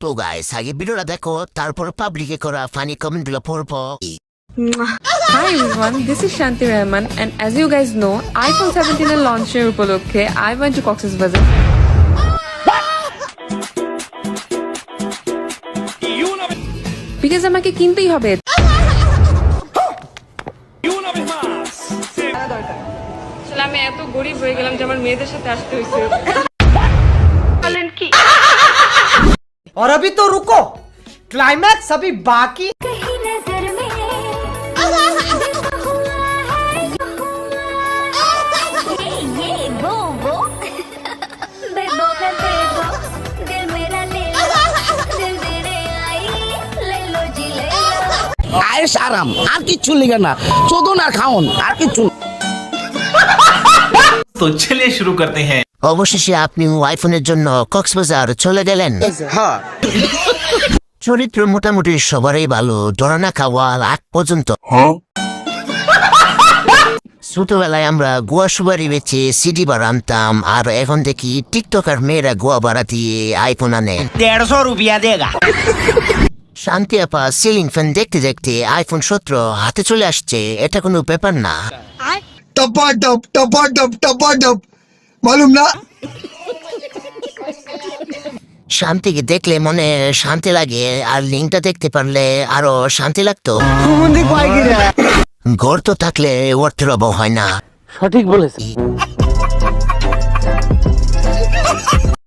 তো গাইস আগে ভিডিওটা দেখো তারপর পাবলিকে করা ফানি কমেন্টগুলো পড়বো। Hi everyone, this is Shanti Rahman and as you guys know, iPhone 17 এর লঞ্চের উপলক্ষে I went to Cox's Bazar. Because আমাকে কিনতেই হবে। আসলে আমি এত গরিব হয়ে গেলাম যে আমার মেয়েদের সাথে আসতে হয়েছে। বলেন কি? और अभी तो रुको, क्लाइमैक्स अभी बाकी। আয়েশ আরাম আর কিচ্ছু লিখে না, চোদন আর খাওন আর কিচ্ছু। तो चलिए शुरू करते हैं। অবশেষে আপনি আইফোনের জন্য কক্সবাজার চলে গেলেন। হ্যাঁ, চরিত্র মোটামুটি সবারই ভালো, ডরানা খাওয়ার আগ পর্যন্ত। ছোটবেলায় আমরা গোয়া সুবারি বেচে সিডি বার আনতাম, আর এখন দেখি টিকটকার মেয়েরা গোয়া ভাড়া দিয়ে আইফোন আনে। 150 रुपया देगा। শান্তি আপা সিলিং ফ্যান দেখতে দেখতে আইফোন 17 হাতে চলে আসছে, এটা কোনো ব্যাপার না। टपा मालूम ना। শান্তিকে দেখলে মনে শান্তি লাগে, আর লিঙ্কটা দেখতে পারলে আরো শান্তি লাগতো। গর্ত থাকলে অর্থের অভাব হয় না। সঠিক বলেছি।